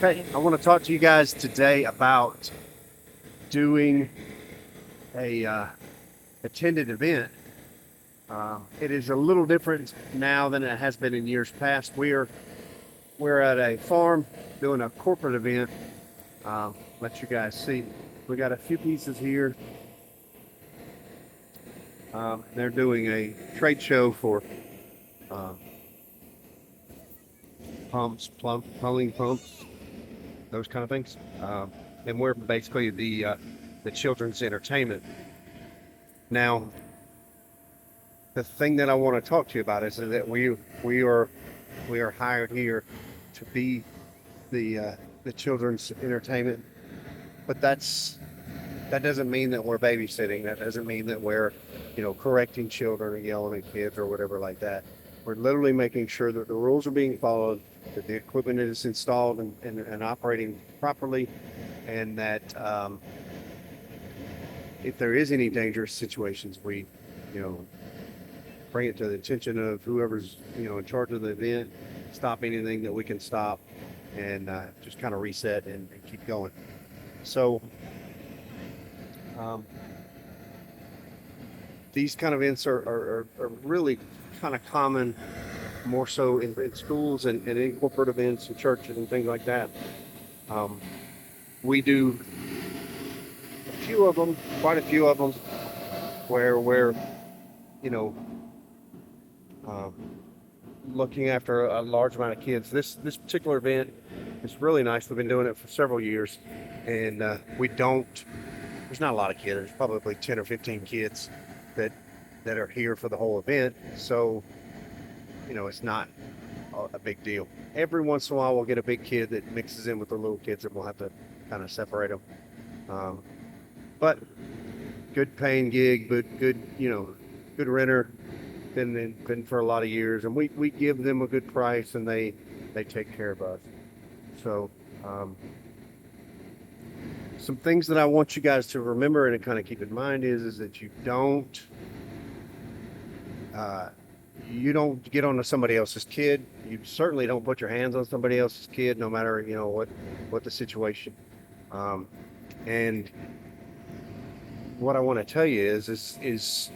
Okay, I want to talk to you guys today about doing a attended event. It is a little different now than it has been in years past. We're at a farm doing a corporate event. Let you guys see. We got a few pieces here. They're doing a trade show for plumbing pumps, those kind of things. And we're basically the children's entertainment. Now, the thing that I want to talk to you about is that we are hired here to be the children's entertainment, but that doesn't mean that we're babysitting. That doesn't mean that we're correcting children or yelling at kids or whatever like that. We're literally making sure that the rules are being followed, that the equipment is installed and operating properly, and that if there is any dangerous situations, we bring it to the attention of whoever's in charge of the event, stop anything that we can stop, and just kind of reset and keep going. So these kind of events are really kind of common, more so in schools and in corporate events and churches and things like that. We do quite a few of them, where we're looking after a large amount of kids. This particular event is really nice. We've been doing it for several years, and there's not a lot of kids. There's probably 10 or 15 kids that are here for the whole event. So, it's not a big deal. Every once in a while, we'll get a big kid that mixes in with the little kids, and we'll have to kind of separate them. But good paying gig, but good renter. Been for a lot of years, and we give them a good price, and they take care of us. So some things that I want you guys to remember and to kind of keep in mind is that you don't get onto somebody else's kid. You certainly don't put your hands on somebody else's kid, no matter what the situation. And what I want to tell you is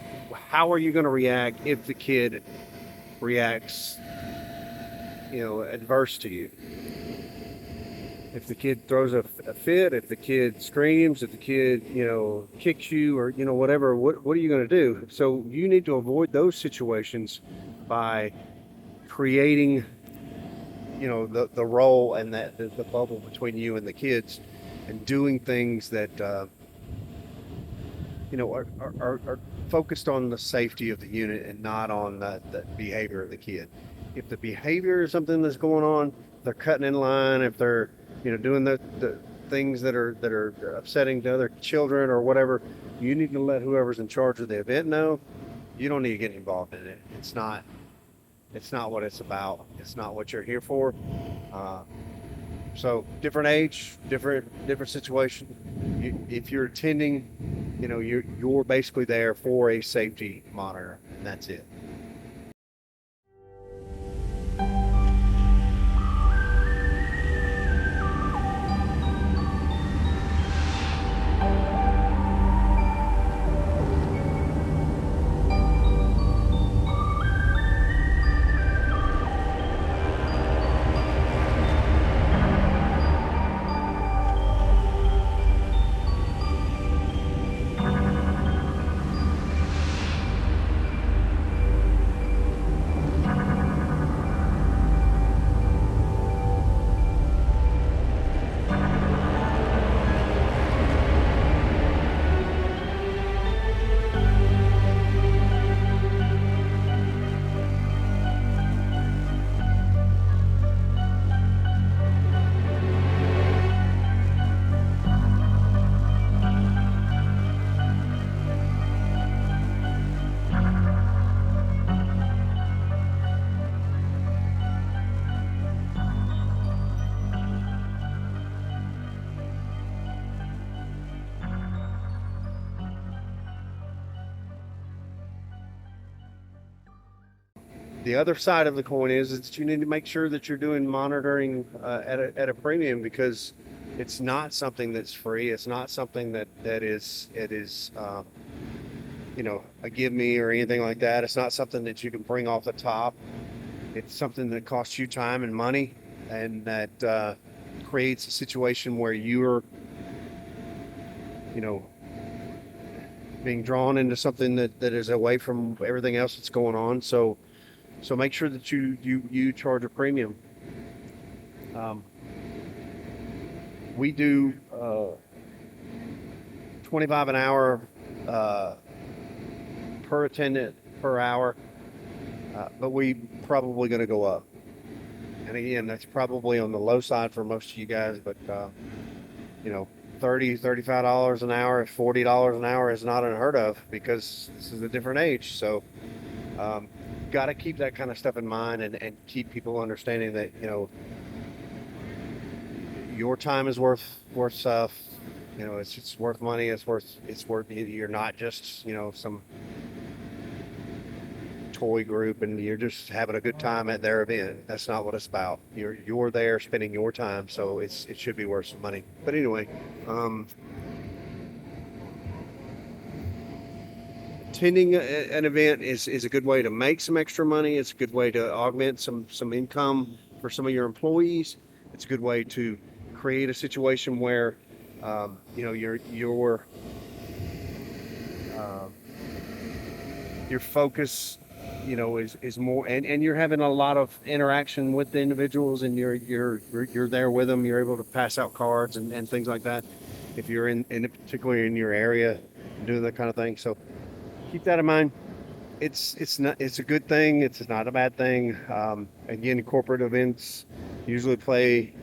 how are you going to react if the kid reacts adverse to you? If the kid throws a fit, if the kid screams, if the kid kicks you, or whatever, what are you going to do? So you need to avoid those situations by creating the role and the bubble between you and the kids, and doing things that are focused on the safety of the unit and not on the behavior of the kid. If the behavior is something that's going on, they're cutting in line, if they're doing the things that are upsetting to other children or whatever, you need to let whoever's in charge of the event know. You don't need to get involved in it. It's not what it's about. It's not what you're here for. So different age, different situation. If you're attending, you're basically there for a safety monitor, and that's it. The other side of the coin is that you need to make sure that you're doing monitoring at a premium, because it's not something that's free. It's not something that is a give me or anything like that. It's not something that you can bring off the top. It's something that costs you time and money, and that creates a situation where you're, being drawn into something that is away from everything else that's going on. So make sure that you charge a premium. We do 25 an hour per attendant per hour, but we probably going to go up. And again, that's probably on the low side for most of you guys, but $35 an hour, $40 an hour is not unheard of, because this is a different age. So got to keep that kind of stuff in mind, and keep people understanding that your time is worth stuff. It's worth money. It's worth. You're not just some toy group and you're just having a good time at their event. That's not what it's about. You're there spending your time, so it should be worth some money. But anyway, attending an event is a good way to make some extra money. It's a good way to augment some income for some of your employees. It's a good way to create a situation where your focus is more, and you're having a lot of interaction with the individuals, and you're there with them. You're able to pass out cards and things like that if you're in particularly in your area doing that kind of thing. So keep that in mind. It's a good thing. It's not a bad thing. Again, corporate events usually play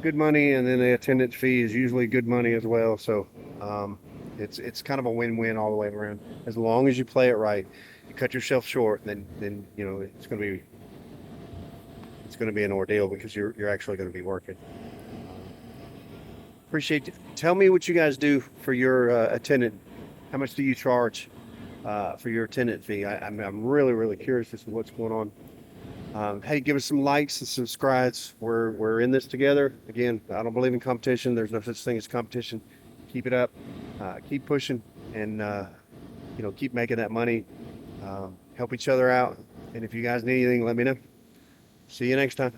good money, and then the attendance fee is usually good money as well. So it's kind of a win-win all the way around. As long as you play it right, you cut yourself short, then it's going to be an ordeal, because you're actually going to be working. Appreciate it. Tell me what you guys do for your attendant. How much do you charge for your attendant fee? I'm really curious as to what's going on. Hey, give us some likes and subscribes. We're in this together. Again, I don't believe in competition. There's no such thing as competition. Keep it up. Keep pushing, and keep making that money. Help each other out. And if you guys need anything, let me know. See you next time.